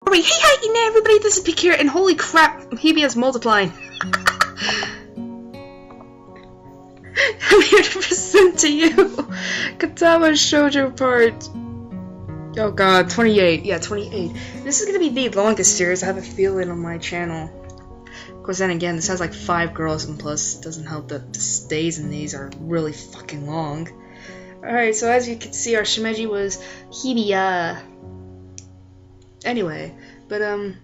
Alright, hey hi everybody, this is Pika here, and holy crap, Hebe is multiplying. I'm here to present to you Katawa Shoujo part... oh god, 28. Yeah, 28. This is gonna be the longest series I have a feeling on my channel. Of course, then again, this has like 5 girls, and plus, it doesn't help that the stays in these are really fucking long. Alright, so as you can see, our shimeji was Hebe, Anyway, but I'm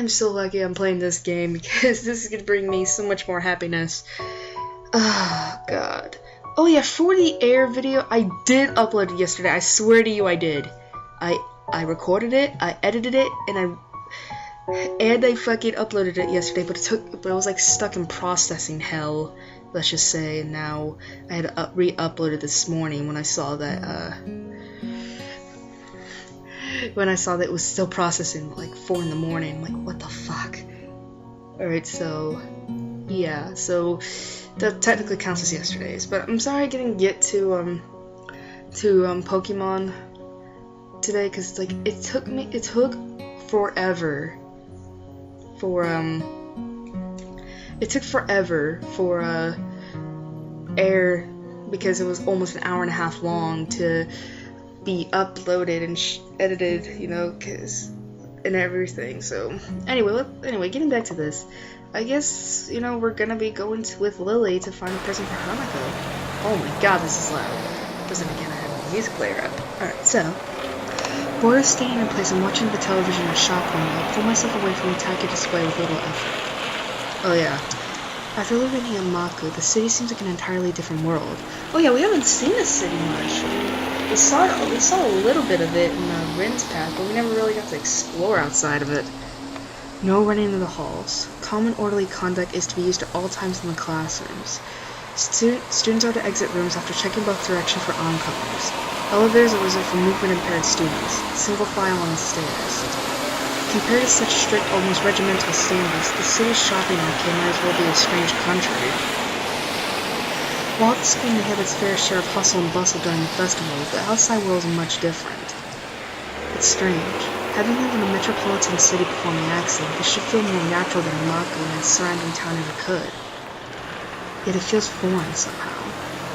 so lucky I'm playing this game because this is gonna bring me so much more happiness. Oh god. Oh yeah, for the air video, I did upload it yesterday. I swear to you, I did. I recorded it, I edited it, and I fucking uploaded it yesterday. But it was like stuck in processing hell, let's just say. And now I had to re-upload it this morning when I saw that it was still processing like 4 in the morning. I'm like, what the fuck? Alright, so yeah, so that technically counts as yesterday's, but I'm sorry I didn't get to Pokemon today, because like it took forever for air, because it was almost an hour and a half long to be uploaded and edited, you know, and everything. So anyway, getting back to this, I guess, you know, we're gonna be going with Lily to find a present for Hanako. Oh my god, this is loud. But then again, I have the music player up. Alright, so bored of staying in place and watching the television in a shop window, I pull myself away from the tacky display with little effort. Oh yeah. After living in Yamaku, the city seems like an entirely different world. Oh yeah, we haven't seen this city much. We saw a little bit of it in Rin's path, but we never really got to explore outside of it. No running in the halls. Calm and orderly conduct is to be used at all times in the classrooms. Students are to exit rooms after checking both directions for oncomers. Elevators are reserved for movement-impaired students. Single file on the stairs. Compared to such strict, almost regimental standards, the city's shopping arcade might as well be a strange country. While the school may have its fair share of hustle and bustle during the festival, the outside world is much different. It's strange. Having lived in a metropolitan city before my accident, this should feel more natural than Yamaku and its surrounding town ever could. Yet it feels foreign somehow.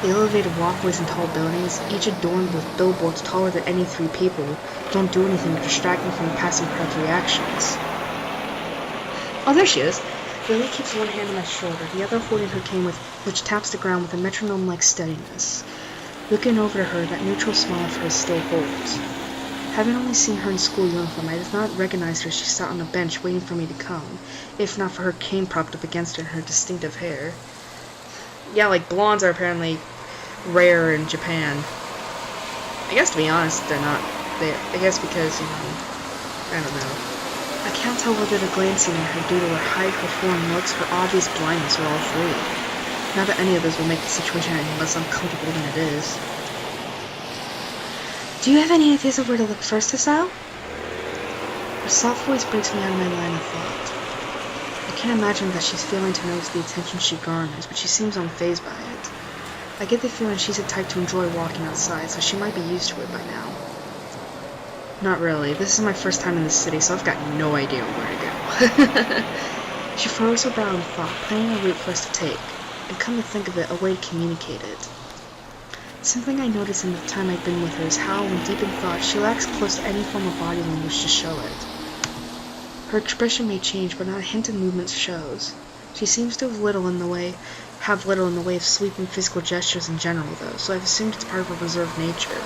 The elevated walkways and tall buildings, each adorned with billboards taller than any 3 people, don't do anything to distract me from the passing crowd's reactions. Oh, there she is! Lily keeps one hand on my shoulder, the other holding her cane, which taps the ground with a metronome-like steadiness. Looking over to her, that neutral smile of hers still holds. Having only seen her in school uniform, I did not recognize her as she sat on a bench waiting for me to come, if not for her cane propped up against her and her distinctive hair. Yeah, like, blondes are apparently rare in Japan. I guess, to be honest, they're not. I guess because, you know, I don't know. I can't tell whether to glancing at her due to her height, her foreign looks, her obvious blindness, or all 3. Not that any of those will make the situation any less uncomfortable than it is. Do you have any ideas of where to look first, Hisao? Her soft voice breaks me out of my line of thought. I can't imagine that she's failing to notice the attention she garners, but she seems unfazed by it. I get the feeling she's the type to enjoy walking outside, so she might be used to it by now. Not really. This is my first time in the city, so I've got no idea where to go. She furrows her brow in thought, planning a route for us to take, and come to think of it, a way to communicate it. Something I noticed in the time I've been with her is how, when deep in thought, she lacks close to any form of body language to show it. Her expression may change, but not a hint of movement shows. She seems to have little in the way of sweeping physical gestures in general, though, so I've assumed it's part of her reserved nature.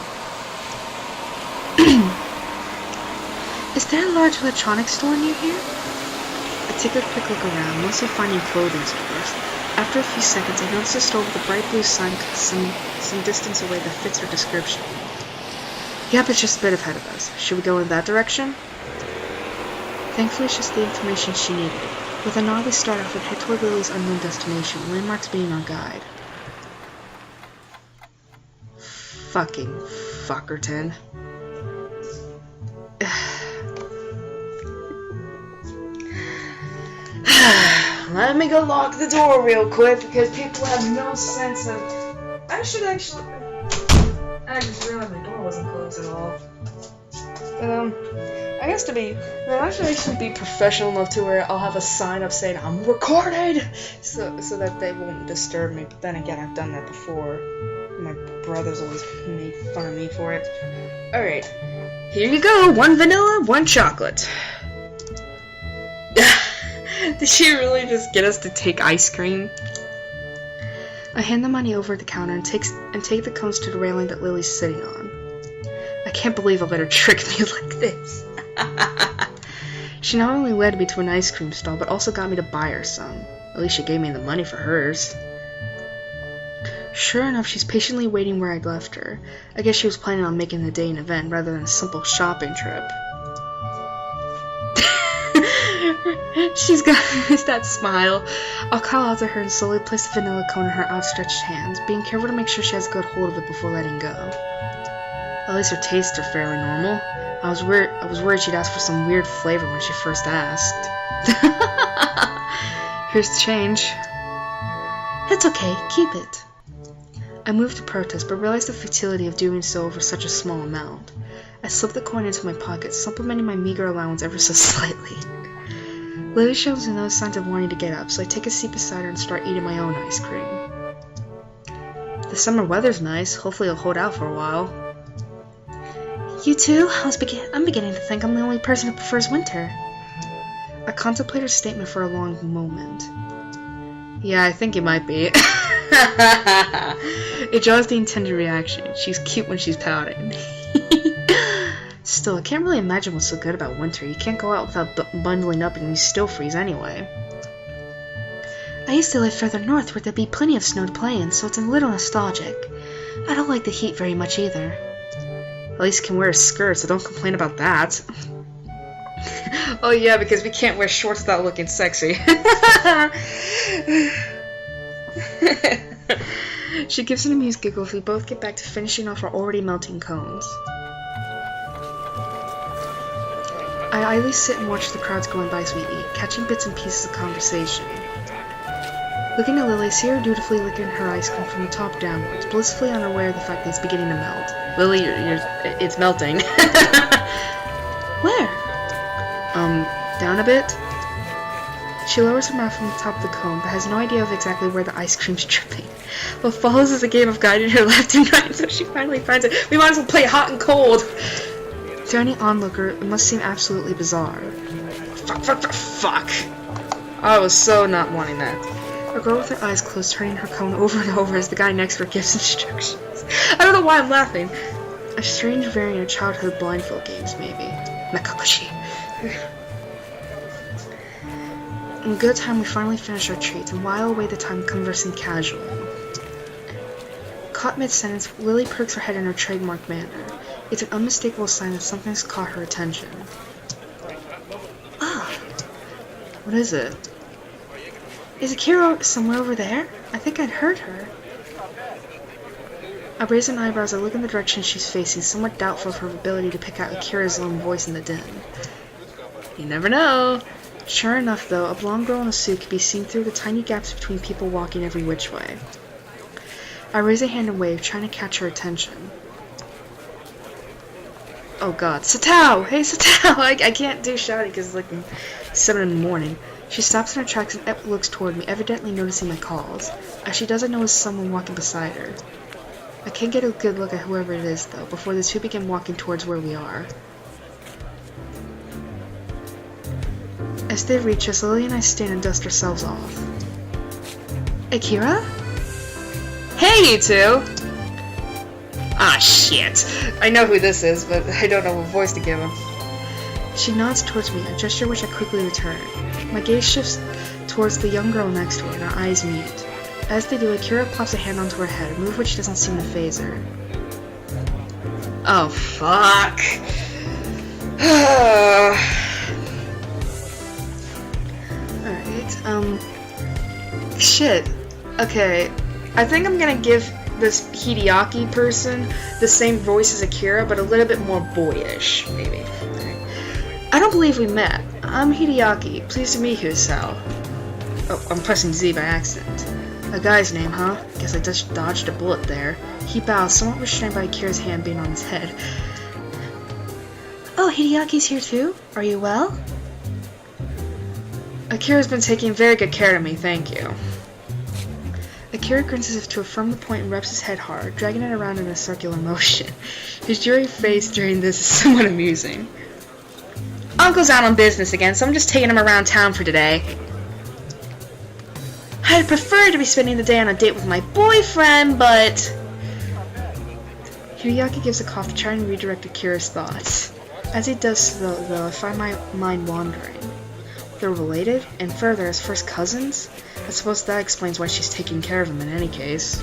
Is there a large electronics store near here? I take a quick look around, mostly finding clothing stores. After a few seconds, I notice a store with a bright blue sign some distance away that fits her description. Yep, it's just a bit ahead of us. Should we go in that direction? Thankfully, it's just the information she needed. With a nod, we start off and head toward Lily's unknown destination, landmarks being our guide. Fucking fuckerton. Let me go lock the door real quick because people have no sense of... I just realized my door wasn't closed at all. I guess I should actually be professional enough to where I'll have a sign up saying I'm recorded, so that they won't disturb me. But then again, I've done that before. My brothers always made fun of me for it. Alright, here you go, 1 vanilla, 1 chocolate. Did she really just get us to take ice cream? I hand the money over at the counter and take the cones to the railing that Lily's sitting on. I can't believe I'll let her trick me like this. She not only led me to an ice cream stall, but also got me to buy her some. At least she gave me the money for hers. Sure enough, she's patiently waiting where I'd left her. I guess she was planning on making the day an event rather than a simple shopping trip. She's got that smile. I'll call out to her and slowly place the vanilla cone in her outstretched hands, being careful to make sure she has a good hold of it before letting go. At least her tastes are fairly normal. I was worried she'd ask for some weird flavor when she first asked. Here's the change. It's okay, keep it. I moved to protest, but realized the futility of doing so over such a small amount. I slipped the coin into my pocket, supplementing my meager allowance ever so slightly. Lily shows no signs of wanting to get up, so I take a seat beside her and start eating my own ice cream. The summer weather's nice. Hopefully it'll hold out for a while. You too? I'm beginning to think I'm the only person who prefers winter. I contemplate her statement for a long moment. Yeah, I think you might be. It draws the intended reaction. She's cute when she's pouting. Still, I can't really imagine what's so good about winter. You can't go out without bundling up and you still freeze anyway. I used to live further north where there'd be plenty of snow to play in, so it's a little nostalgic. I don't like the heat very much either. At least you can wear a skirt, so don't complain about that. Oh yeah, because we can't wear shorts without looking sexy. She gives an amused giggle as we both get back to finishing off our already melting cones. I idly sit and watch the crowds going by as we eat, catching bits and pieces of conversation. Looking at Lily, I see her dutifully licking her ice cream from the top downwards, blissfully unaware of the fact that it's beginning to melt. Lily, it's melting. Where? Down a bit? She lowers her mouth from the top of the cone, but has no idea of exactly where the ice cream's dripping. What follows is a game of guiding her left and right until she finally finds it. We might as well play hot and cold! To any onlooker, it must seem absolutely bizarre. Fuck! I was so not wanting that. A girl with her eyes closed, turning her cone over and over as the guy next to her gives instructions. I don't know why I'm laughing. A strange variant of childhood blindfold games, maybe. Nakakushi. In good time, we finally finish our treats and while away the time conversing casually. Caught mid-sentence, Lily perks her head in her trademark manner. It's an unmistakable sign that something's caught her attention. Ah! What is it? Is Akira somewhere over there? I think I'd heard her. I raise an eyebrow as I look in the direction she's facing, somewhat doubtful of her ability to pick out Akira's lone voice in the din. You never know. Sure enough, though, a blonde girl in a suit could be seen through the tiny gaps between people walking every which way. I raise a hand and wave, trying to catch her attention. Oh god, Satao! Hey, Satao! I can't do shouting because it's like 7 in the morning. She stops in her tracks and looks toward me, evidently noticing my calls. As she does, I notice someone walking beside her. I can't get a good look at whoever it is, though, before the two begin walking towards where we are. As they reach us, Lily and I stand and dust ourselves off. Akira? Hey, you two! Ah, shit! I know who this is, but I don't know what voice to give him. She nods towards me, a gesture which I quickly return. My gaze shifts towards the young girl next to her, and our eyes meet. As they do, Akira plops a hand onto her head, a move which doesn't seem to faze her. Oh, fuck! Alright, shit. Okay, I think I'm gonna give this Hideaki person the same voice as Akira, but a little bit more boyish, maybe. I don't believe we met. I'm Hideaki. Pleased to meet you, Sal. Oh, I'm pressing Z by accident. A guy's name, huh? Guess I just dodged a bullet there. He bows, somewhat restrained by Akira's hand being on his head. Oh, Hideaki's here too? Are you well? Akira's been taking very good care of me, thank you. Akira grins as if to affirm the point and rubs his head hard, dragging it around in a circular motion. His dreary face during this is somewhat amusing. Uncle's out on business again, so I'm just taking him around town for today. I'd prefer to be spending the day on a date with my boyfriend, but... Hideaki gives a cough to try and redirect Akira's thoughts. As he does so, though, I find my mind wandering. They're related, and further, as first cousins? I suppose that explains why she's taking care of him in any case.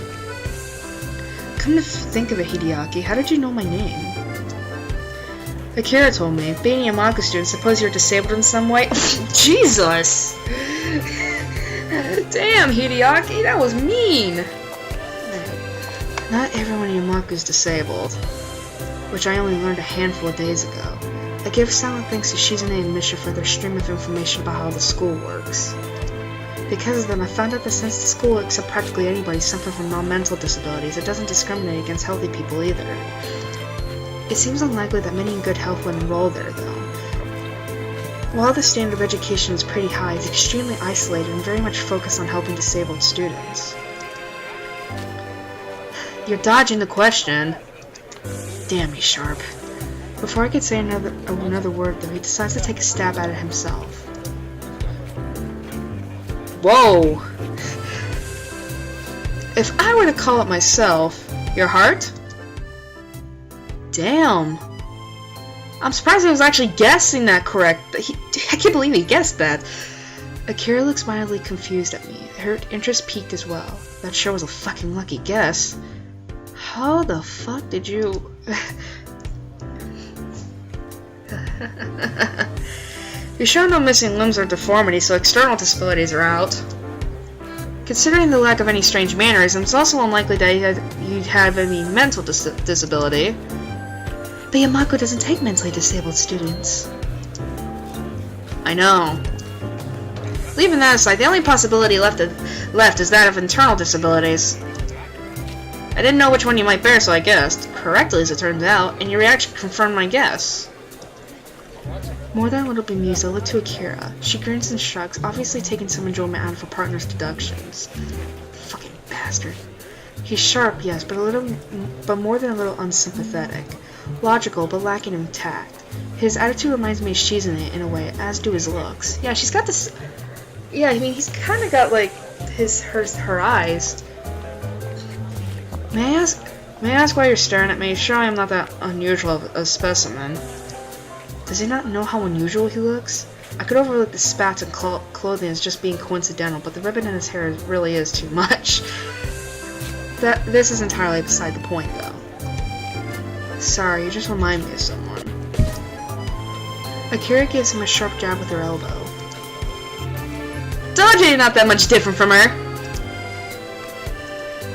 Come to think of it, Hideaki, how did you know my name? Akira told me. Being a Yamaku student, suppose you're disabled in some way? Jesus! Damn, Hideaki, that was mean! Not everyone in Yamaku is disabled, which I only learned a handful of days ago. I give silent thanks to Shizune and Misha for their stream of information about how the school works. Because of them, I found out that since the school accepts practically anybody suffering from non-mental disabilities, it doesn't discriminate against healthy people either. It seems unlikely that many in good health would enroll there, though. While the standard of education is pretty high, it's extremely isolated and very much focused on helping disabled students. You're dodging the question. Damn, he's sharp. Before I could say another word, though, he decides to take a stab at it himself. Whoa! If I were to call it myself, your heart? Damn. I'm surprised I was actually guessing that correct. I can't believe he guessed that. Akira looks mildly confused at me. Her interest peaked as well. That sure was a fucking lucky guess. How the fuck did you... You show no missing limbs or deformities, so external disabilities are out. Considering the lack of any strange mannerisms, it's also unlikely that you'd have any mental disability. But Yamaku doesn't take mentally disabled students. I know. Leaving that aside, the only possibility left is that of internal disabilities. I didn't know which one you might bear, so I guessed. Correctly, as it turns out, and your reaction confirmed my guess. More than a little bemused, I look to Akira. She grins and shrugs, obviously taking some enjoyment out of her partner's deductions. Fucking bastard. He's sharp, yes, but more than a little unsympathetic. Logical, but lacking in tact. His attitude reminds me of Shizune in a way, as do his looks. Yeah, she's got this... Yeah, I mean, he's kind of got, like, her eyes. May I ask why you're staring at me? Sure, I am not that unusual of a specimen. Does he not know how unusual he looks? I could overlook the spats and clothing as just being coincidental, but the ribbon in his hair really is too much. This is entirely beside the point, though. Sorry, you just remind me of someone. Akira gives him a sharp jab with her elbow. Dodging ain't not that much different from her!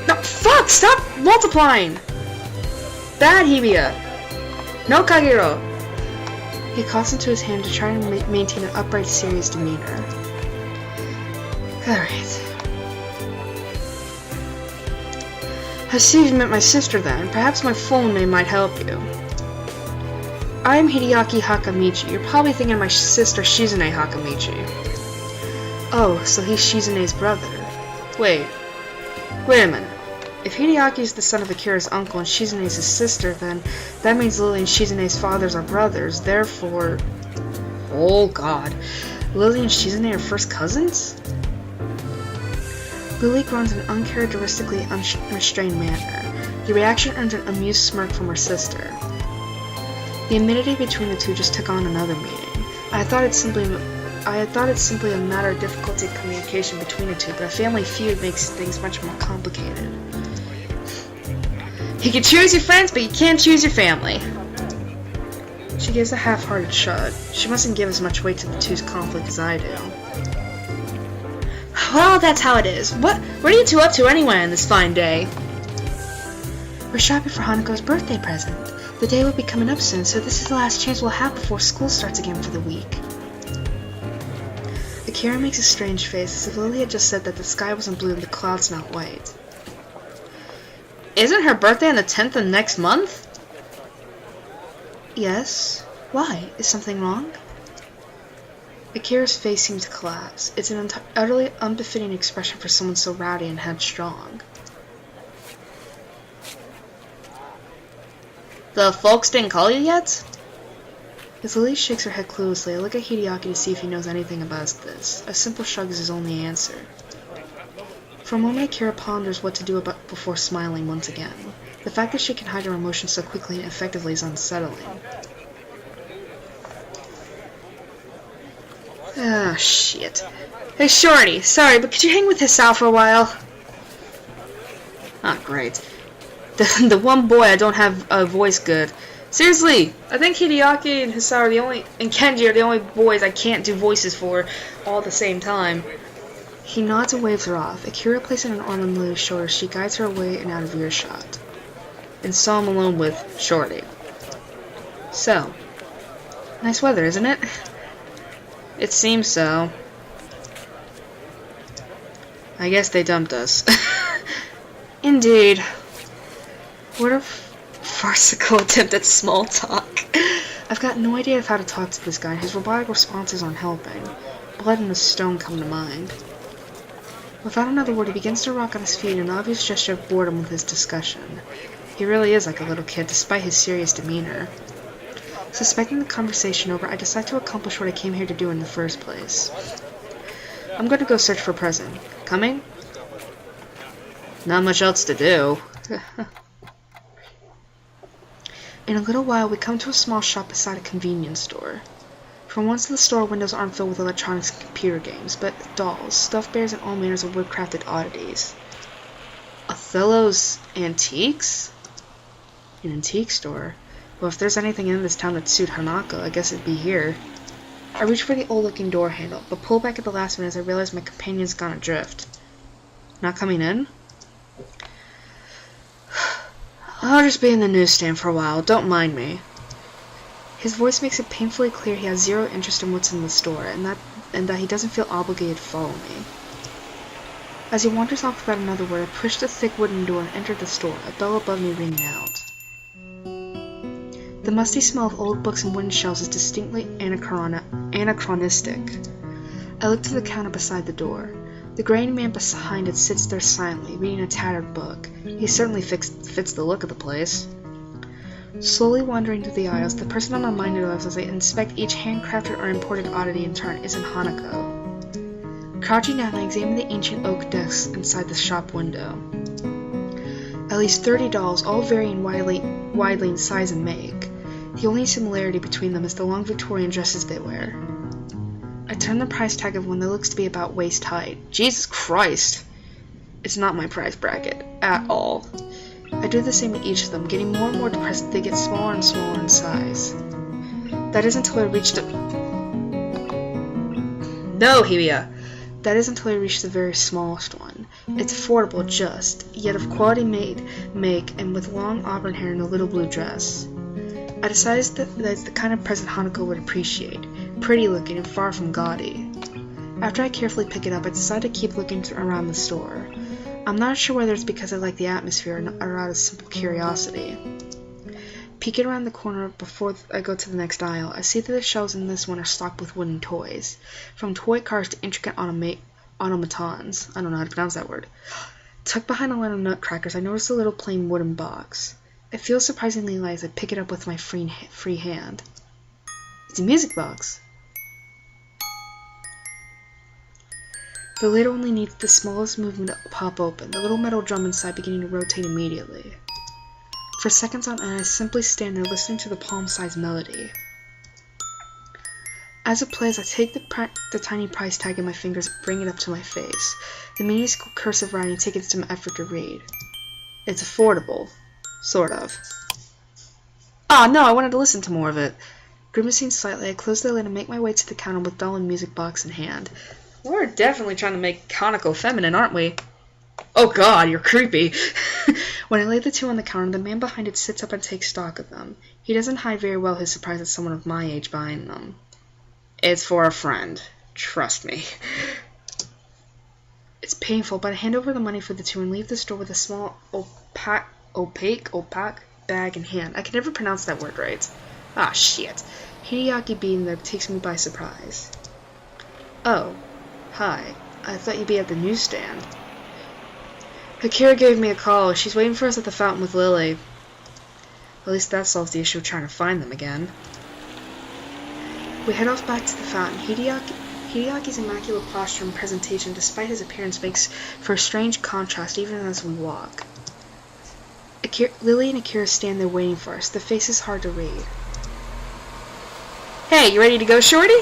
No, fuck! Stop multiplying! Bad Hibiya! No Kagero! He coughs into his hand to try and maintain an upright, serious demeanor. Alright. I see you've met my sister then. Perhaps my full name might help you. I am Hideaki Hakamichi. You're probably thinking of my sister Shizune Hakamichi. Oh, so he's Shizune's brother. Wait a minute. If Hideaki is the son of Akira's uncle and Shizune is his sister, then that means Lily and Shizune's fathers are brothers, therefore... Oh god. Lily and Shizune are first cousins? Lily grunts in an uncharacteristically unrestrained manner. The reaction earns an amused smirk from her sister. The amity between the two just took on another meaning. I thought it's simply a matter of difficulty of communication between the two, but a family feud makes things much more complicated. You can choose your friends, but you can't choose your family. She gives a half-hearted shrug. She mustn't give as much weight to the two's conflict as I do. Well, that's how it is. What are you two up to anyway on this fine day? We're shopping for Hanako's birthday present. The day will be coming up soon, so this is the last chance we'll have before school starts again for the week. Akira makes a strange face, as if Lily had just said that the sky wasn't blue and the clouds not white. Isn't her birthday on the 10th of next month? Yes. Why? Is something wrong? Akira's face seemed to collapse. It's an utterly unbefitting expression for someone so rowdy and headstrong. The folks didn't call you yet? As Lily shakes her head cluelessly, I look at Hideaki to see if he knows anything about this. A simple shrug is his only answer. For a moment, Akira ponders what to do before smiling once again. The fact that she can hide her emotions so quickly and effectively is unsettling. Ah, shit. Hey, Shorty, sorry, but could you hang with Hisao for a while? Ah, great. The one boy I don't have a voice good. Seriously, I think Hideaki and Hisao are and Kenji are the only boys I can't do voices for all at the same time. He nods and waves her off. Akira placing an arm on Lily's shoulder, she guides her away and out of earshot. And so I'm alone with Shorty. So, nice weather, isn't it? It seems so. I guess they dumped us. Indeed. What a farcical attempt at small talk. I've got no idea of how to talk to this guy. His robotic responses aren't helping. Blood and a stone come to mind. Without another word, he begins to rock on his feet, an obvious gesture of boredom with his discussion. He really is like a little kid, despite his serious demeanor. Suspecting the conversation over, I decide to accomplish what I came here to do in the first place. I'm going to go search for a present. Coming? Not much else to do. In a little while, we come to a small shop beside a convenience store. For once, the store windows aren't filled with electronics and computer games, but dolls, stuffed bears, and all manners of wood-crafted oddities. Othello's Antiques? An antique store? Well, if there's anything in this town that suit Hanako, I guess it'd be here. I reach for the old-looking door handle, but pull back at the last minute as I realize my companion's gone adrift. Not coming in? I'll just be in the newsstand for a while, don't mind me. His voice makes it painfully clear he has zero interest in what's in the store, and that he doesn't feel obligated to follow me. As he wanders off without another word, I push the thick wooden door and enter the store, a bell above me ringing out. The musty smell of old books and wooden shelves is distinctly anachronistic. I look to the counter beside the door. The graying man behind it sits there silently, reading a tattered book. He certainly fits the look of the place. Slowly wandering through the aisles, the person I'm reminded of as I inspect each handcrafted or imported oddity in turn isn't Hanako. Crouching down, I examine the ancient oak desks inside the shop window. At least 30 dolls, all varying widely in size and make. The only similarity between them is the long Victorian dresses they wear. I turn the price tag of one that looks to be about waist height. Jesus Christ! It's not my price bracket, at all. I do the same to each of them, getting more and more depressed as they get smaller and smaller in size. That is until I reach the... No, Hibiya! That is until I reach the very smallest one. It's affordable, just, yet of quality make, and with long auburn hair and a little blue dress. I decide that it's the kind of present Hanako would appreciate, pretty looking and far from gaudy. After I carefully pick it up, I decide to keep looking around the store. I'm not sure whether it's because I like the atmosphere or out of simple curiosity. Peeking around the corner before I go to the next aisle, I see that the shelves in this one are stocked with wooden toys, from toy cars to intricate automatons. I don't know how to pronounce that word. Tucked behind a line of nutcrackers, I notice a little plain wooden box. It feels surprisingly light as I pick it up with my free hand. It's a music box. The lid only needs the smallest movement to pop open, the little metal drum inside beginning to rotate immediately. For seconds on end, I simply stand there listening to the palm-sized melody. As it plays, I take the tiny price tag in my fingers and bring it up to my face. The minuscule cursive writing taking some effort to read. It's affordable. Sort of. Ah, no, I wanted to listen to more of it. Grimacing slightly, I close the lid and make my way to the counter with doll and music box in hand. We're definitely trying to make Hanako feminine, aren't we? Oh god, you're creepy. When I lay the two on the counter, the man behind it sits up and takes stock of them. He doesn't hide very well his surprise at someone of my age buying them. It's for a friend. Trust me. It's painful, but I hand over the money for the two and leave the store with a small opaque bag in hand. I can never pronounce that word right. Ah, shit. Hideaki being there takes me by surprise. Oh, hi. I thought you'd be at the newsstand. Akira gave me a call. She's waiting for us at the fountain with Lily. At least that solves the issue of trying to find them again. We head off back to the fountain. Hideaki's immaculate posture and presentation, despite his appearance, makes for a strange contrast even as we walk. Lily and Akira stand there waiting for us. The face is hard to read. Hey, you ready to go, shorty?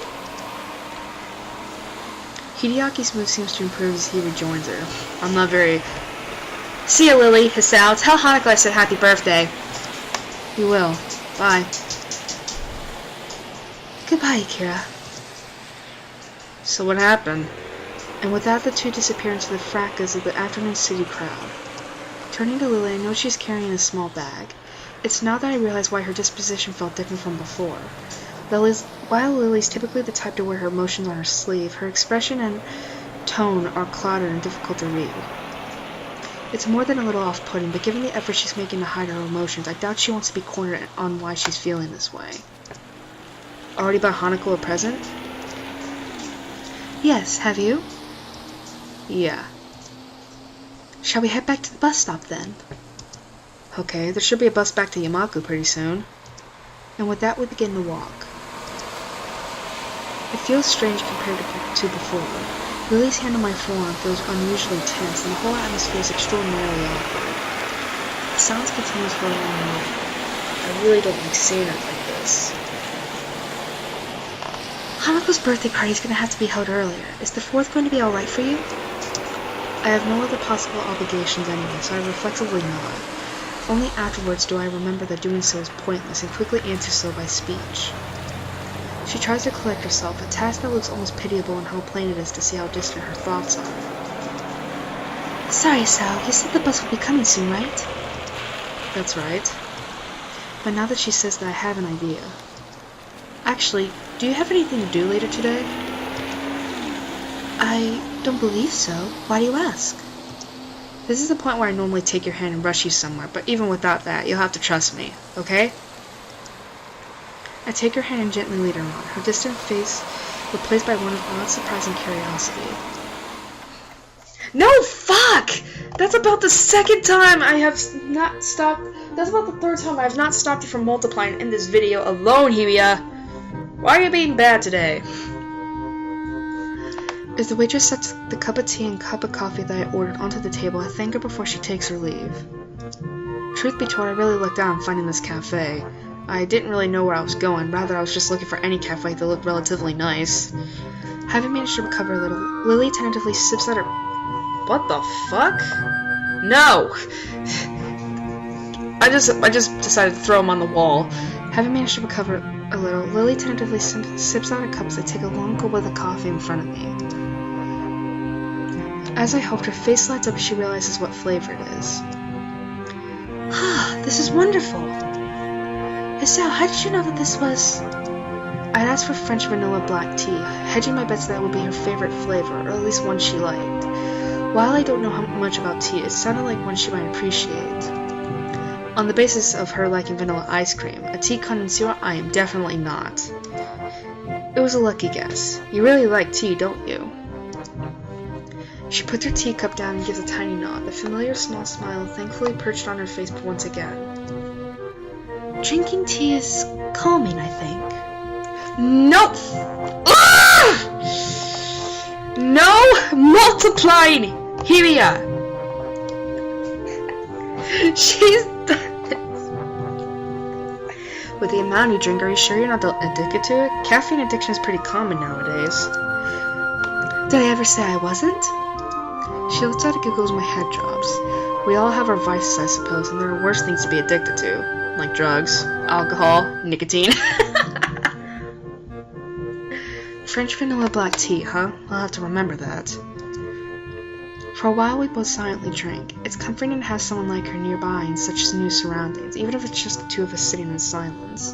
Hideaki's mood seems to improve as he rejoins her. I'm not very... See ya, Lily, Hisao. Tell Hanako I said happy birthday. You will. Bye. Goodbye, Akira. So what happened? And with that, the two disappear into the fracas of the afternoon city crowd. Turning to Lily, I know she's carrying a small bag. It's now that I realize why her disposition felt different from before. While Lily's typically the type to wear her emotions on her sleeve, her expression and tone are clouded and difficult to read. It's more than a little off-putting, but given the effort she's making to hide her emotions, I doubt she wants to be cornered on why she's feeling this way. Already bought Hanako a present? Yes, have you? Yeah. Shall we head back to the bus stop then? Okay, there should be a bus back to Yamaku pretty soon. And with that, we begin the walk. It feels strange compared to before. Lily's hand on my forearm feels unusually tense, and the whole atmosphere is extraordinarily awkward. The silence continues for a long moment. I really don't like seeing it like this. Hanako's birthday party is going to have to be held earlier. Is the 4th going to be alright for you? I have no other possible obligations anyway, so I reflexively nod. Only afterwards do I remember that doing so is pointless, and quickly answer so by speech. She tries to collect herself, a task that looks almost pitiable in how plain it is to see how distant her thoughts are. Sorry, Sal, you said the bus will be coming soon, right? That's right. But now that she says that, I have an idea. Actually, do you have anything to do later today? I don't believe so. Why do you ask? This is the point where I normally take your hand and rush you somewhere, but even without that, you'll have to trust me, okay? I take her hand and gently lead her on, her distant face replaced by one of odd, surprising curiosity. No, fuck! That's about the second time I have not stopped. That's about the third time I have not stopped you from multiplying in this video alone, Hibiya. Why are you being bad today? As the waitress sets the cup of tea and cup of coffee that I ordered onto the table, I thank her before she takes her leave. Truth be told, I really lucked out in finding this cafe. I didn't really know where I was going, rather I was just looking for any cafe that looked relatively nice. Having managed to recover a little, Lily tentatively sips at her... What the fuck? No! I just decided to throw him on the wall. Having managed to recover a little, Lily tentatively sips out her cup as I take a long gulp of the coffee in front of me. As I hoped, her face lights up as she realizes what flavor it is. Ah, this is wonderful! Hisao, how did you know that this was... I'd asked for French vanilla black tea, hedging my bets that it would be her favorite flavor, or at least one she liked. While I don't know how much about tea, it sounded like one she might appreciate. On the basis of her liking vanilla ice cream, a tea connoisseur I am definitely not. It was a lucky guess. You really like tea, don't you? She puts her teacup down and gives a tiny nod, the familiar small smile thankfully perched on her face once again. Drinking tea is calming, I think. No! No multiplying! Hibiya! She's done this. With the amount you drink, are you sure you're not addicted to it? Caffeine addiction is pretty common nowadays. Did I ever say I wasn't? She looks at it, giggles, my head drops. We all have our vices, I suppose, and there are worse things to be addicted to. Like drugs, alcohol, nicotine. French vanilla black tea, huh? I'll have to remember that. For a while we both silently drank. It's comforting to have someone like her nearby in such new surroundings, even if it's just the two of us sitting in silence.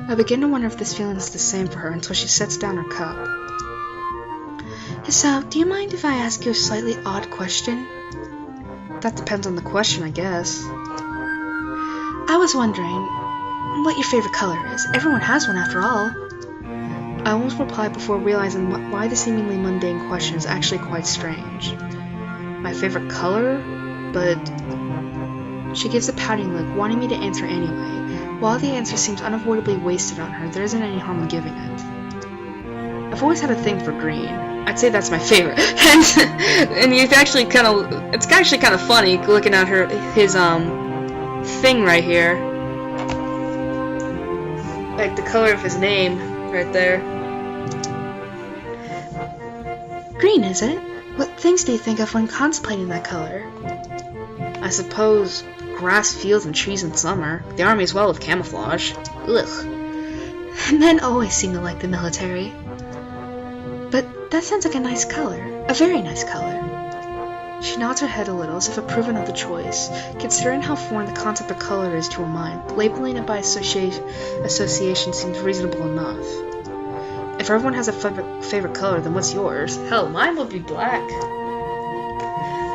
I begin to wonder if this feeling is the same for her until she sets down her cup. Hisao, do you mind if I ask you a slightly odd question? That depends on the question, I guess. I was wondering, what your favorite color is. Everyone has one after all. I almost replied before realizing why the seemingly mundane question is actually quite strange. My favorite color? But she gives a pouting look, wanting me to answer anyway. While the answer seems unavoidably wasted on her, there isn't any harm in giving it. I've always had a thing for green. I'd say that's my favorite. And it's actually kind of funny looking at his thing right here. Like the color of his name right there. Green, is it? What things do you think of when contemplating that color? I suppose grass, fields, and trees in summer. The army as well with camouflage. Ugh. Men always seem to like the military. But that sounds like a nice color. A very nice color. She nods her head a little as if approving of the choice, considering how foreign the concept of color is to her mind. Labeling it by association seems reasonable enough. If everyone has a favorite color, then what's yours? Hell, mine would be black.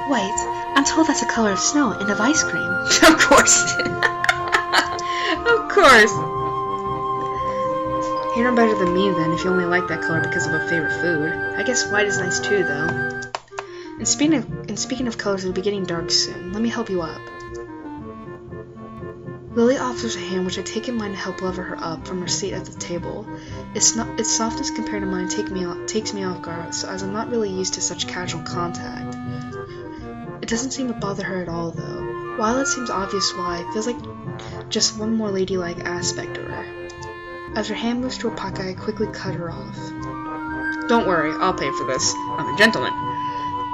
Wait, I'm told that's the color of snow and of ice cream. Of course. Of course. You're no better than me then if you only like that color because of a favorite food. I guess white is nice too, though. And speaking of colors, it'll be getting dark soon. Let me help you up. Lily offers a hand, which I take in mind to help lever her up from her seat at the table. Its softness compared to mine takes me off guard, so as I'm not really used to such casual contact. It doesn't seem to bother her at all, though. While it seems obvious why, it feels like just one more ladylike aspect to her. As her hand moves to her pocket, I quickly cut her off. Don't worry, I'll pay for this. I'm a gentleman.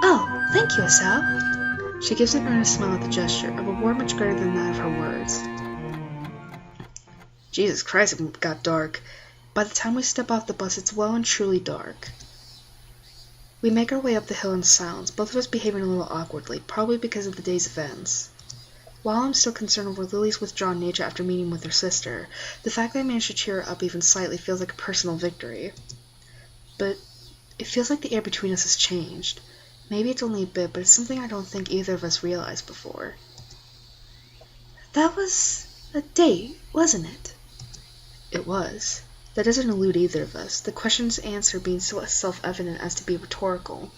Oh, thank you, Asao. She gives an earnest smile at the gesture, a reward much greater than that of her words. Jesus Christ, it got dark. By the time we step off the bus, it's well and truly dark. We make our way up the hill in silence, both of us behaving a little awkwardly, probably because of the day's events. While I'm still concerned over Lily's withdrawn nature after meeting with her sister, the fact that I managed to cheer her up even slightly feels like a personal victory. But it feels like the air between us has changed. Maybe it's only a bit, but it's something I don't think either of us realized before. That was a date, wasn't it? It was. That doesn't elude either of us, the question's answer being so self-evident as to be rhetorical.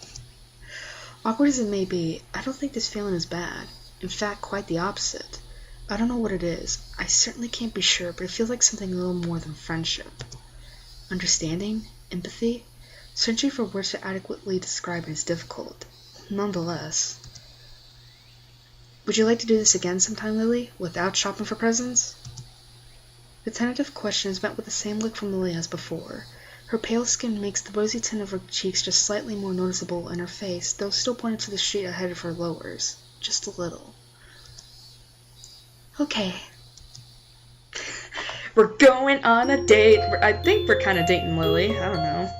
Awkward as it may be, I don't think this feeling is bad. In fact, quite the opposite. I don't know what it is. I certainly can't be sure, but it feels like something a little more than friendship. Understanding? Empathy? Searching for words to adequately describe it is difficult. Nonetheless. Would you like to do this again sometime, Lily? Without shopping for presents? The tentative question is met with the same look from Lily as before. Her pale skin makes the rosy tint of her cheeks just slightly more noticeable, and her face, though still pointed to the street ahead of her, lowers. Just a little. Okay. We're going on a date. I think we're kind of dating Lily. I don't know.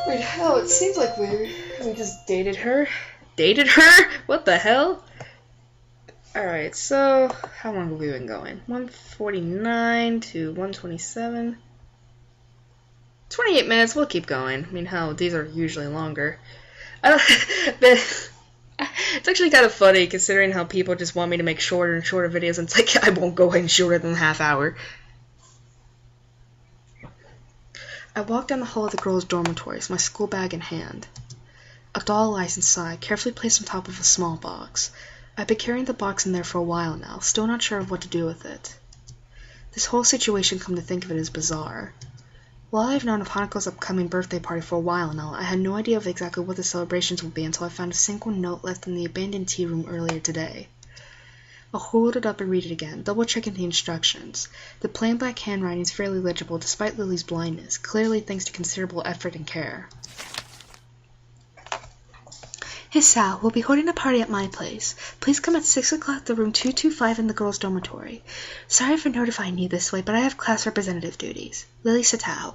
Wait, hell, it seems like we just dated her. Dated her? What the hell? Alright, so how long have we been going? 1:49 to 1:27. 28 minutes, we'll keep going. I mean, hell, these are usually longer. It's actually kind of funny considering how people just want me to make shorter and shorter videos, and it's like, I won't go any shorter than a half hour. I walk down the hall of the girls' dormitories, my school bag in hand. A doll lies inside, carefully placed on top of a small box. I've been carrying the box in there for a while now, still not sure of what to do with it. This whole situation, come to think of it, is bizarre. While I've known of Hanako's upcoming birthday party for a while now, I had no idea of exactly what the celebrations would be until I found a single note left in the abandoned tea room earlier today. I'll hold it up and read it again, double-checking the instructions. The plain black handwriting is fairly legible despite Lily's blindness, clearly thanks to considerable effort and care. Hey Sal, we'll be holding a party at my place. Please come at 6 o'clock to room 225 in the girls' dormitory. Sorry for notifying you this way, but I have class representative duties. Lily Satao.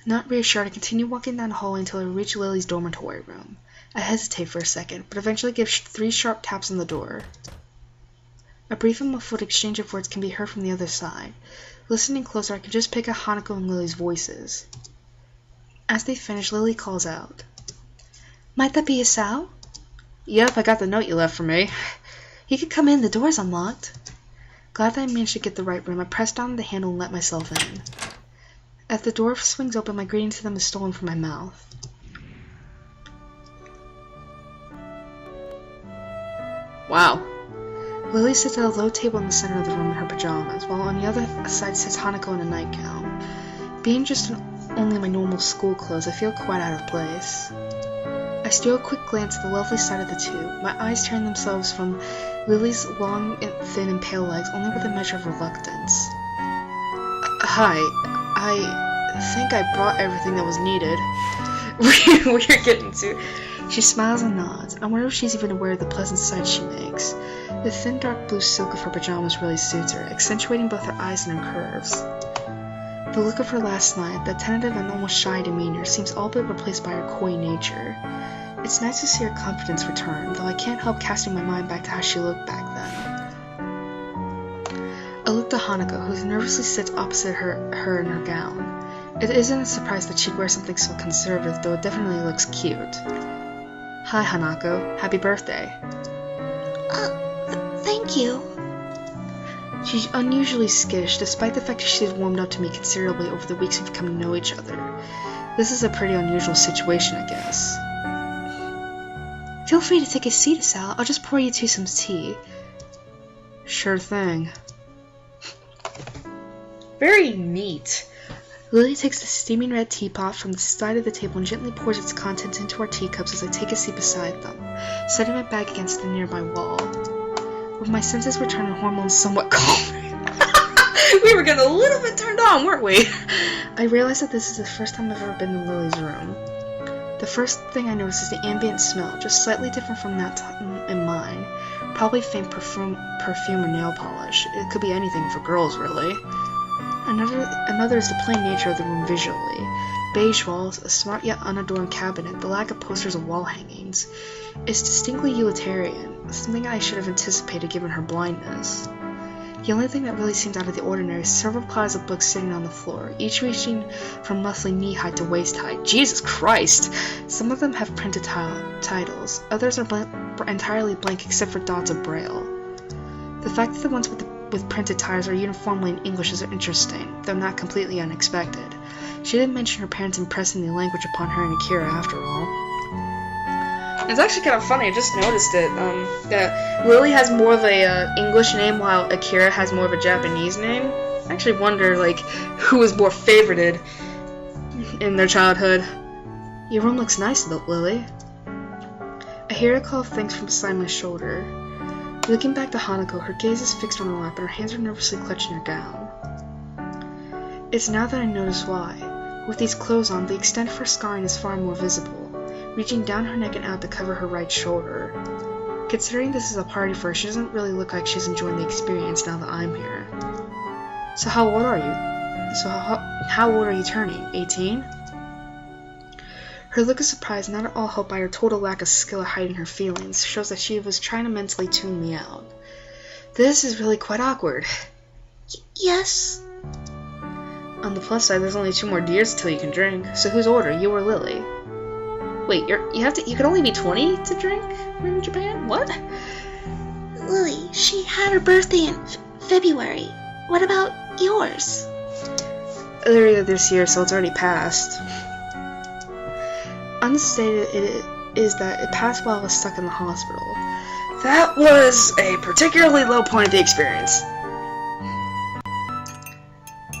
Not reassured, I continue walking down the hallway until I reach Lily's dormitory room. I hesitate for a second, but eventually give 3 sharp taps on the door. A brief and muffled exchange of words can be heard from the other side. Listening closer, I can just pick out Hanako and Lily's voices. As they finish, Lily calls out. Might that be Asao? Yep, I got the note you left for me. He could come in, the door's unlocked. Glad that I managed to get the right room, I pressed down the handle and let myself in. As the door swings open, my greeting to them is stolen from my mouth. Wow. Lily sits at a low table in the center of the room in her pajamas, while on the other side sits Hanako in a nightgown. Being just only my normal school clothes, I feel quite out of place. I steal a quick glance at the lovely sight of the two, my eyes turn themselves from Lily's long, thin, and pale legs only with a measure of reluctance. Hi, I think I brought everything that was needed. We're getting to. She smiles and nods. I wonder if she's even aware of the pleasant sight she makes. The thin dark blue silk of her pajamas really suits her, accentuating both her eyes and her curves. The look of her last night, that tentative and almost shy demeanor, seems all but replaced by her coy nature. It's nice to see her confidence return, though I can't help casting my mind back to how she looked back then. I look to Hanako, who nervously sits opposite her in her gown. It isn't a surprise that she'd wear something so conservative, though it definitely looks cute. Hi, Hanako. Happy birthday. Thank you. She's unusually skittish, despite the fact that she's warmed up to me considerably over the weeks we've come to know each other. This is a pretty unusual situation, I guess. Feel free to take a seat, Sal. I'll just pour you two some tea. Sure thing. Very neat. Lily takes the steaming red teapot from the side of the table and gently pours its contents into our teacups as I take a seat beside them, setting my bag against the nearby wall. With my senses returned and hormones somewhat calm. We were getting a little bit turned on, weren't we? I realize that this is the first time I've ever been in Lily's room. The first thing I notice is the ambient smell, just slightly different from that in mine. Probably faint perfume or nail polish. It could be anything for girls, really. Another is the plain nature of the room visually. Beige walls, a smart yet unadorned cabinet, the lack of posters of wall hangings. It's distinctly utilitarian, something I should have anticipated given her blindness. The only thing that really seems out of the ordinary is several piles of books sitting on the floor, each reaching from roughly knee-height to waist-height. Jesus Christ! Some of them have printed titles, others are entirely blank except for dots of braille. The fact that the ones with printed titles are uniformly in English is interesting, though not completely unexpected. She didn't mention her parents impressing the language upon her and Akira after all. It's actually kind of funny, I just noticed it, that Lily has more of a English name while Akira has more of a Japanese name. I actually wonder, like, who was more favorited in their childhood. Your room looks nice, though, Lily. I hear a call of thanks from beside my shoulder. Looking back to Hanako, her gaze is fixed on her lap and her hands are nervously clutching her gown. It's now that I notice why. With these clothes on, the extent of her scarring is far more visible, reaching down her neck and out to cover her right shoulder. Considering this is a party for her, she doesn't really look like she's enjoying the experience now that I'm here. So how old are you? How old are you turning? 18? Her look of surprise, not at all helped by her total lack of skill at hiding her feelings, shows that she was trying to mentally tune me out. This is really quite awkward. Yes? On the plus side, there's only 2 more years till you can drink, so who's older, you or Lily? Wait, you can only be 20 to drink in Japan? What? Lily, she had her birthday in February. What about yours? Earlier this year, so it's already passed. Unstated it is that it passed while I was stuck in the hospital. That was a particularly low point of the experience.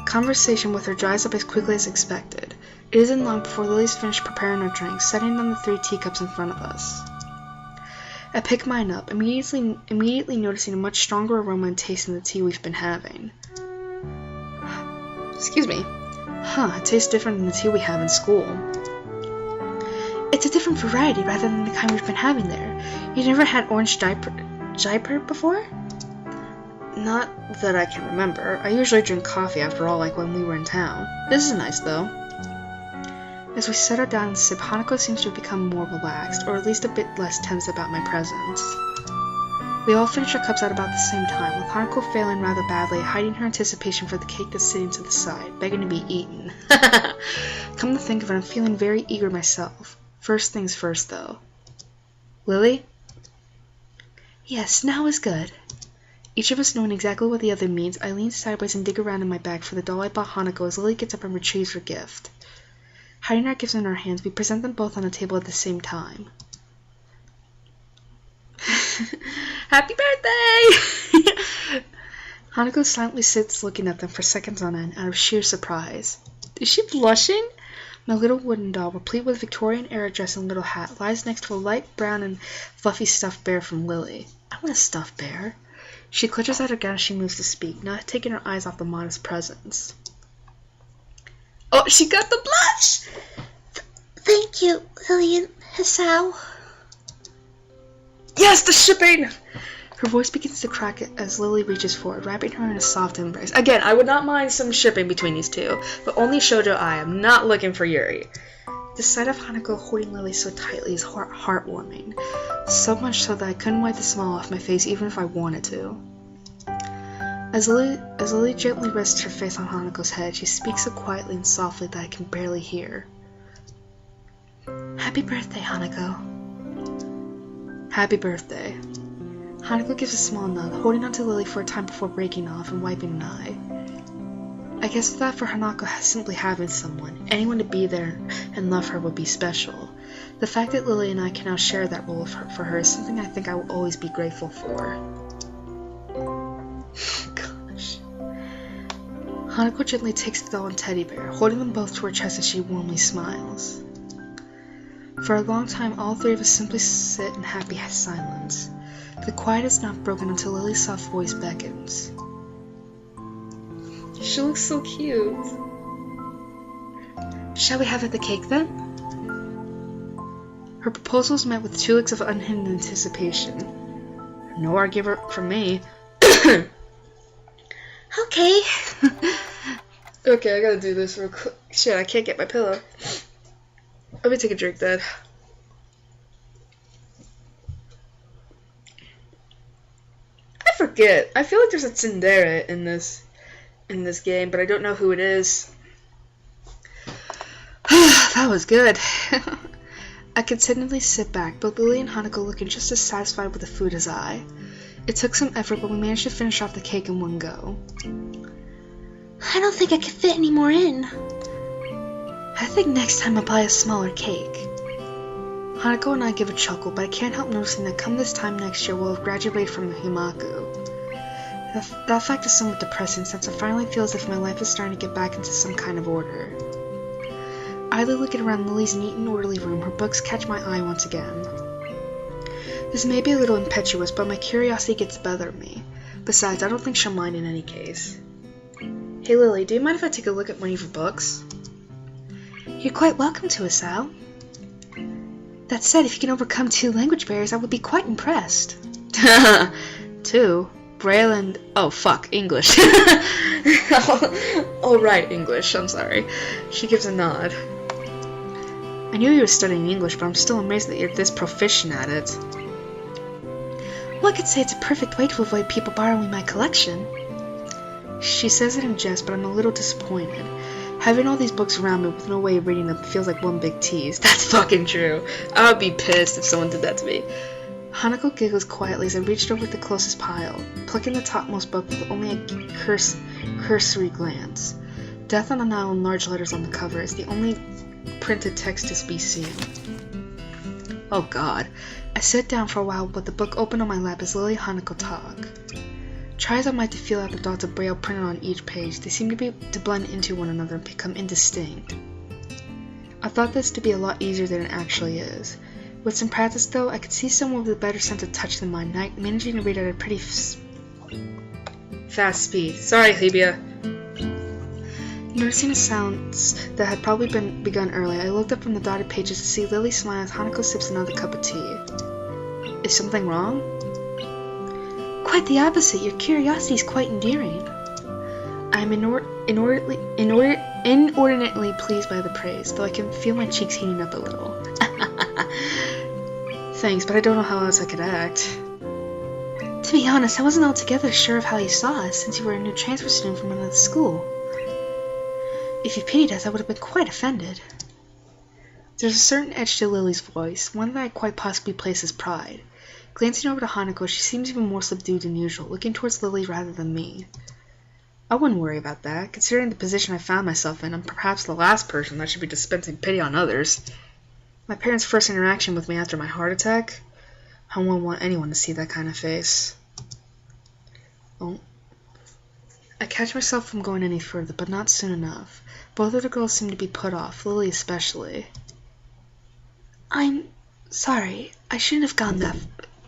Conversation with her dries up as quickly as expected. It isn't long before Lily's finished preparing her drink, setting down the 3 teacups in front of us. I pick mine up, immediately noticing a much stronger aroma and taste than the tea we've been having. Excuse me. It tastes different than the tea we have in school. It's a different variety rather than the kind we've been having there. You never had orange Jaipur before? Not that I can remember. I usually drink coffee after all, like when we were in town. This is nice, though. As we settle down and sip, Hanako seems to have become more relaxed, or at least a bit less tense about my presence. We all finish our cups at about the same time, with Hanako failing rather badly at hiding her anticipation for the cake that's sitting to the side, begging to be eaten. Come to think of it, I'm feeling very eager myself. First things first, though. Lily? Yes, now is good. Each of us knowing exactly what the other means, I lean sideways and dig around in my bag for the doll I bought Hanako as Lily gets up and retrieves her gift. Hiding our gifts in our hands, we present them both on the table at the same time. Happy birthday! Hanako silently sits looking at them for seconds on end out of sheer surprise. Is she blushing? My little wooden doll, replete with Victorian-era dress and little hat, lies next to a light brown and fluffy stuffed bear from Lily. I want a stuffed bear. She clutches at her gown as she moves to speak, not taking her eyes off the modest presents. Oh, she got the blush! Thank you, Lillian Hisao. Yes, the shipping! Her voice begins to crack as Lily reaches forward, wrapping her in a soft embrace. Again, I would not mind some shipping between these two, but only shoujo I am not looking for Yuri. The sight of Hanako holding Lily so tightly is heartwarming, so much so that I couldn't wipe the smile off my face even if I wanted to. As Lily gently rests her face on Hanako's head, she speaks so quietly and softly that I can barely hear. Happy birthday, Hanako. Happy birthday. Hanako gives a small nod, holding onto Lily for a time before breaking off and wiping an eye. I guess that for Hanako simply having someone, anyone to be there and love her would be special. The fact that Lily and I can now share that role for her is something I think I will always be grateful for. Gosh. Hanako gently takes the doll and teddy bear, holding them both to her chest as she warmly smiles. For a long time, all three of us simply sit in happy silence. The quiet is not broken until Lily's soft voice beckons. She looks so cute. Shall we have the cake then? Her proposal is met with 2 licks of unhidden anticipation. No argument from me. Okay. Okay, I gotta do this real quick. Shit, I can't get my pillow. Let me take a drink then. I forget. I feel like there's a tsundere in this game, but I don't know who it is. That was good. I contentedly sit back, but Lily and Hanako looking just as satisfied with the food as I. It took some effort, but we managed to finish off the cake in one go. I don't think I could fit any more in. I think next time I'll buy a smaller cake. Hanako and I give a chuckle, but I can't help noticing that come this time next year we'll have graduated from the Himaku. That fact is somewhat depressing since I finally feel as if my life is starting to get back into some kind of order. Idly looking around Lily's neat and orderly room, her books catch my eye once again. This may be a little impetuous, but my curiosity gets the better of me. Besides, I don't think she'll mind in any case. Hey Lily, do you mind if I take a look at one of your books? You're quite welcome to, Isao. That said, if you can overcome 2 language barriers, I would be quite impressed. 2? Braille and... oh, fuck, English. Oh, right, English, I'm sorry. She gives a nod. I knew you were studying English, but I'm still amazed that you're this proficient at it. Well, I could say it's a perfect way to avoid people borrowing my collection. She says it in jest, but I'm a little disappointed. Having all these books around me with no way of reading them feels like one big tease. That's fucking true. I would be pissed if someone did that to me. Hanako giggles quietly as I reached over the closest pile, plucking the topmost book with only a cursory glance. Death on the Nile in large letters on the cover is the only printed text to be seen. Oh god. I sit down for a while with the book open on my lap as Lily and Hanako talk. Try as I might to feel out the dots of braille printed on each page, they seem to blend into one another and become indistinct. I thought this to be a lot easier than it actually is. With some practice though, I could see someone with a better sense of touch than mine, managing to read at a pretty fast speed. Sorry, Libya. Noticing a sounds that had probably been begun early, I looked up from the dotted pages to see Lily smile as Hanako sips another cup of tea. Is something wrong? Quite the opposite. Your curiosity is quite endearing. I am inordinately pleased by the praise, though I can feel my cheeks heating up a little. Thanks, but I don't know how else I could act. To be honest, I wasn't altogether sure of how you saw us, since you were a new transfer student from another school. If you pitied us, I would have been quite offended. There's a certain edge to Lily's voice, one that I quite possibly place as pride. Glancing over to Hanako, she seems even more subdued than usual, looking towards Lily rather than me. I wouldn't worry about that. Considering the position I found myself in, I'm perhaps the last person that should be dispensing pity on others. My parents' first interaction with me after my heart attack, I wouldn't want anyone to see that kind of face. Oh. I catch myself from going any further, but not soon enough. Both of the girls seem to be put off, Lily especially. I'm sorry. I shouldn't have gone that.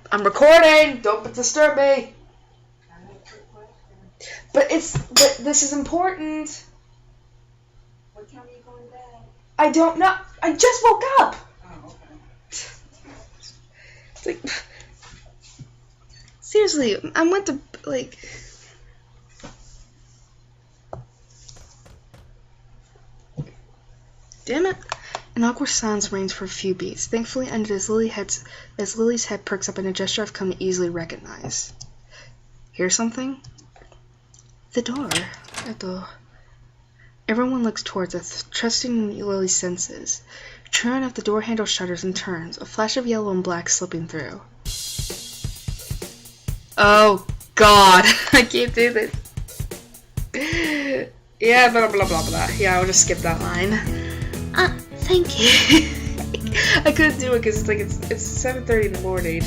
I'm recording! Don't disturb me! But this is important. What time are you going to bed? I don't know. I just woke up! Oh, okay. It's like, seriously, I went to, like... Damn it. An awkward silence reigns for a few beats, thankfully ended as Lily's head perks up in a gesture I've come to easily recognize. Hear something? The door. Everyone looks towards us, trusting in Lily's senses. True enough, the door handle shudders and turns, a flash of yellow and black slipping through. Oh, God. I can't do this. Yeah, blah, blah, blah, blah. Yeah, I'll just skip that line. Thank you. I couldn't do it because it's 7:30 in the morning.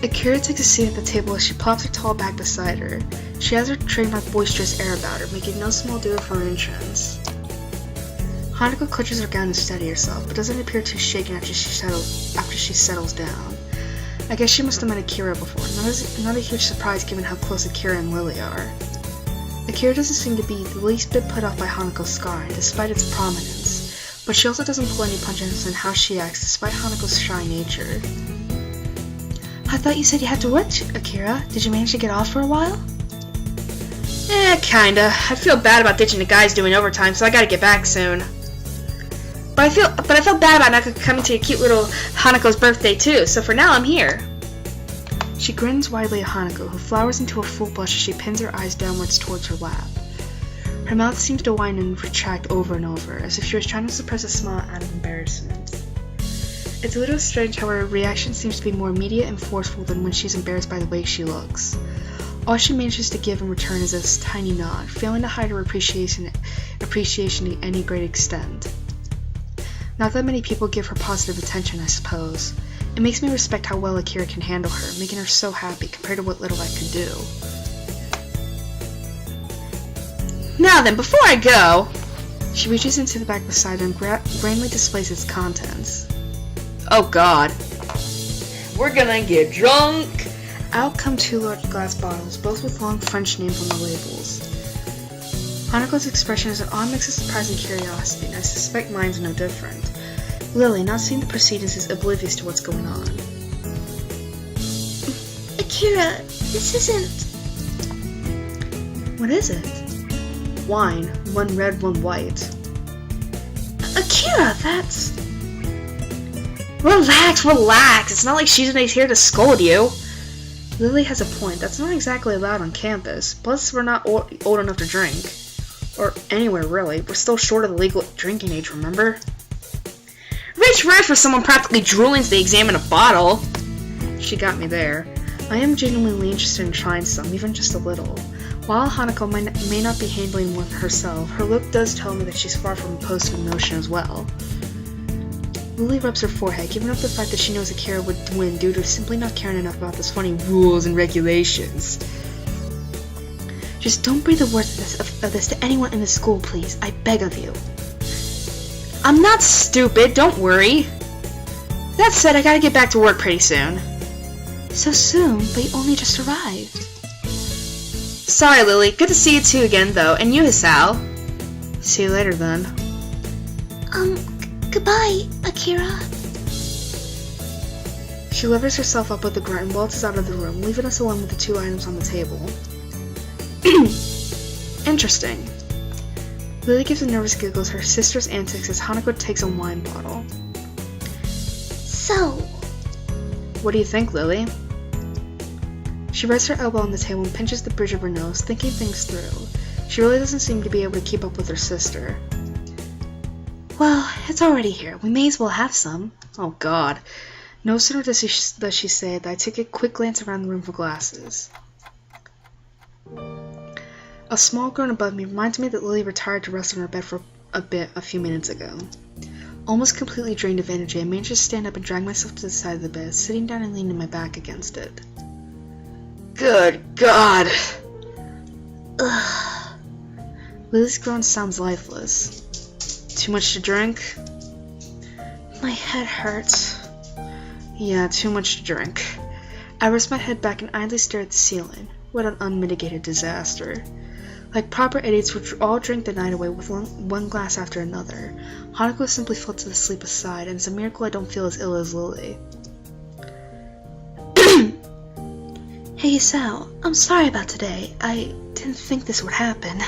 Akira takes a seat at the table as she plops her tall back beside her. She has her trademark boisterous air about her, making no small deal of her entrance. Hanako clutches her gown to steady herself, but doesn't appear too shaken after she settles down. I guess she must have met Akira before, not a huge surprise given how close Akira and Lily are. Akira doesn't seem to be the least bit put off by Hanako's scarring, despite its prominence, but she also doesn't pull any punches in how she acts despite Hanako's shy nature. I thought you said you had to work, Akira. Did you manage to get off for a while? Kinda. I feel bad about ditching the guys doing overtime, so I gotta get back soon. But I felt bad about not coming to your cute little Hanako's birthday too, so for now I'm here. She grins widely at Hanako, who flowers into a full blush as she pins her eyes downwards towards her lap. Her mouth seems to whine and retract over and over, as if she was trying to suppress a smile out of embarrassment. It's a little strange how her reaction seems to be more immediate and forceful than when she's embarrassed by the way she looks. All she manages to give in return is a tiny nod, failing to hide her appreciation to any great extent. Not that many people give her positive attention, I suppose. It makes me respect how well Akira can handle her, making her so happy compared to what little I can do. Now then, before I go... She reaches into the bag beside her and grandly displays its contents. Oh God. We're gonna get drunk! Out come 2 large glass bottles, both with long French names on the labels. Hanako's expression is an odd mix of surprise and curiosity, and I suspect mine's no different. Lily, not seeing the proceedings, is oblivious to what's going on. Akira, this isn't... What is it? Wine. 1 red, 1 white. Akira, that's... Relax. It's not like she's here to scold you. Lily has a point. That's not exactly allowed on campus. Plus, we're not old enough to drink. Or anywhere, really. We're still short of the legal drinking age, remember? Rich word for someone practically drooling as they examine a bottle. She got me there. I am genuinely interested in trying some, even just a little. While Hanako may not be handling one herself, her look does tell me that she's far from opposed to the notion as well. Lily rubs her forehead, giving up the fact that she knows Akira would win due to simply not caring enough about those funny rules and regulations. Just don't breathe a word of this to anyone in the school, please. I beg of you. I'm not stupid, don't worry. That said, I gotta get back to work pretty soon. So soon, but you only just arrived. Sorry, Lily. Good to see you two again, though. And you, Hisao. See you later, then. Goodbye, Akira. She levers herself up with a grunt and waltzes out of the room, leaving us alone with the 2 items on the table. Interesting. Lily gives a nervous giggle at her sister's antics as Hanako takes a wine bottle. So... What do you think, Lily? She rests her elbow on the table and pinches the bridge of her nose, thinking things through. She really doesn't seem to be able to keep up with her sister. Well, it's already here. We may as well have some. Oh God. No sooner does she say it than I take a quick glance around the room for glasses. A small groan above me reminds me that Lily retired to rest on her bed for a few minutes ago. Almost completely drained of energy, I manage to stand up and drag myself to the side of the bed, sitting down and leaning my back against it. Good God! Ugh. Lily's groan sounds lifeless. Too much to drink? My head hurts. Yeah, too much to drink. I rest my head back and idly stare at the ceiling. What an unmitigated disaster. Like proper idiots, we all drank the night away with one glass after another. Hanako simply fell to sleep aside, and it's a miracle I don't feel as ill as Lily. Hey, Sal, I'm sorry about today. I didn't think this would happen.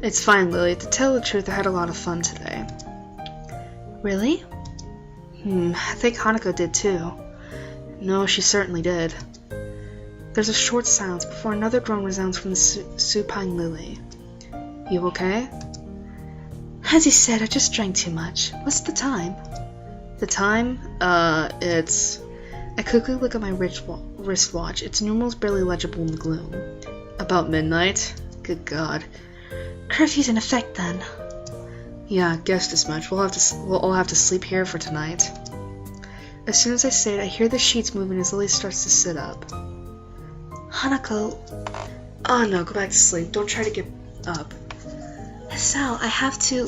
It's fine, Lily. To tell the truth, I had a lot of fun today. Really? I think Hanako did too. No, she certainly did. There's a short silence before another groan resounds from the supine Lily. You okay? As you said, I just drank too much. What's the time? The time? It's... I quickly look at my wristwatch. Its numerals barely legible in the gloom. About midnight? Good God. Curfew's in effect then. Yeah, guessed as much. We'll all have to sleep here for tonight. As soon as I say it, I hear the sheets moving as Lily starts to sit up. Hanako. Oh no, go back to sleep. Don't try to get up. Sal, I have to...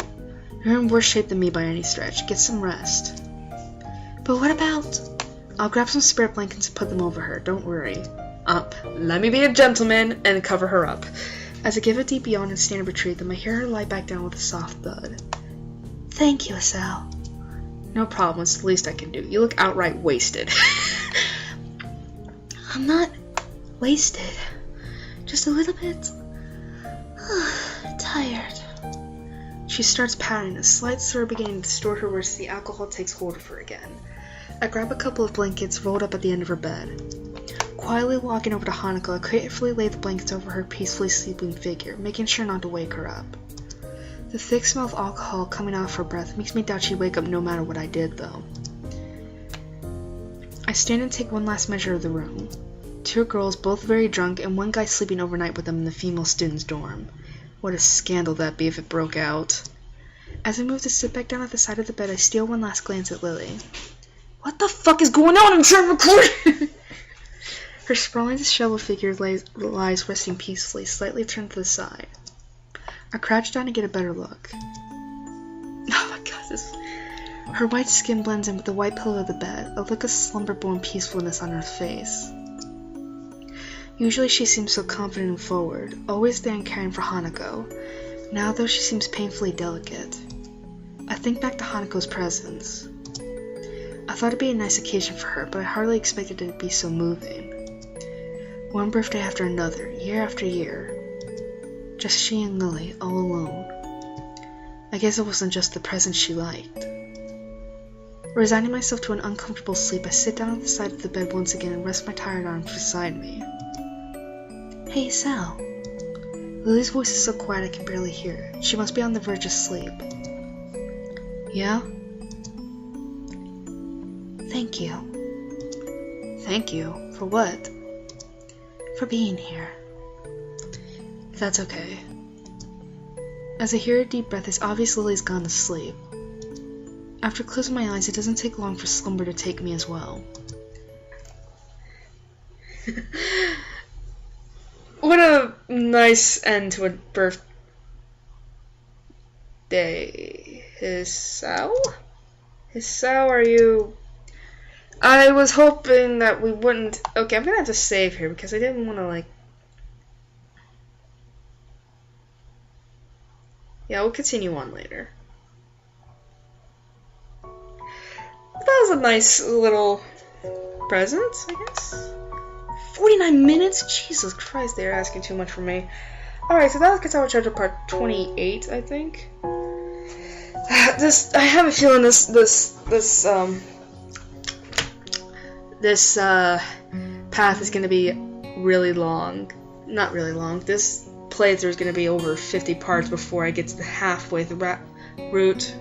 You're in worse shape than me by any stretch. Get some rest. But what about... I'll grab some spare blankets and put them over her. Don't worry. Up. Let me be a gentleman and cover her up. As I give a deep yawn and stand and retreat, then I hear her lie back down with a soft thud. Thank you, Sal. No problem. It's the least I can do. You look outright wasted. I'm not... wasted. Just a little bit... tired. She starts pouting, a slight slur beginning to distort her words as the alcohol takes hold of her again. I grab a couple of blankets rolled up at the end of her bed. Quietly walking over to Hanako, I carefully lay the blankets over her peacefully sleeping figure, making sure not to wake her up. The thick smell of alcohol coming out of her breath makes me doubt she'd wake up no matter what I did, though. I stand and take one last measure of the room. 2 girls, both very drunk, and 1 guy sleeping overnight with them in the female student's dorm. What a scandal that'd be if it broke out. As I move to sit back down at the side of the bed, I steal one last glance at Lily. What the fuck is going on? I'm trying to record! Her sprawling, disheveled figure lies resting peacefully, slightly turned to the side. I crouch down to get a better look. Oh my god, Her white skin blends in with the white pillow of the bed, a look of slumber-born peacefulness on her face. Usually she seems so confident and forward, always there and caring for Hanako. Now, though, she seems painfully delicate. I think back to Hanako's presence. I thought it'd be a nice occasion for her, but I hardly expected it to be so moving. One birthday after another, year after year. Just she and Lily, all alone. I guess it wasn't just the presents she liked. Resigning myself to an uncomfortable sleep, I sit down at the side of the bed once again and rest my tired arms beside me. Hey, Sal. Lily's voice is so quiet I can barely hear it. She must be on the verge of sleep. Yeah? Thank you. Thank you? For what? For being here. That's okay. As I hear a deep breath, it's obvious Lily's gone to sleep. After closing my eyes, it doesn't take long for slumber to take me as well. What a nice end to a birthday. Hisao, are you... I was hoping that we wouldn't... Okay, I'm gonna have to save here because I didn't want to, like... Yeah, we'll continue on later. That was a nice little present, I guess. 49 minutes? Jesus Christ, they're asking too much from me. Alright, so that was Katawa Shoujo part 28, I think. I have a feeling this path is gonna be really long. Not really long. This playthrough is gonna be over 50 parts before I get to the halfway the route.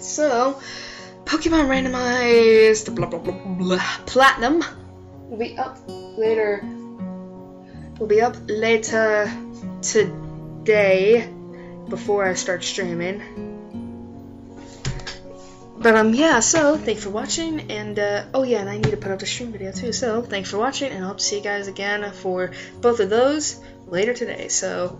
So, Pokemon Randomized blah blah blah blah Platinum will be up later. Will be up later today before I start streaming. But yeah, so thanks for watching, and oh yeah, and I need to put up the stream video too. So thanks for watching, and I hope to see you guys again for both of those later today. So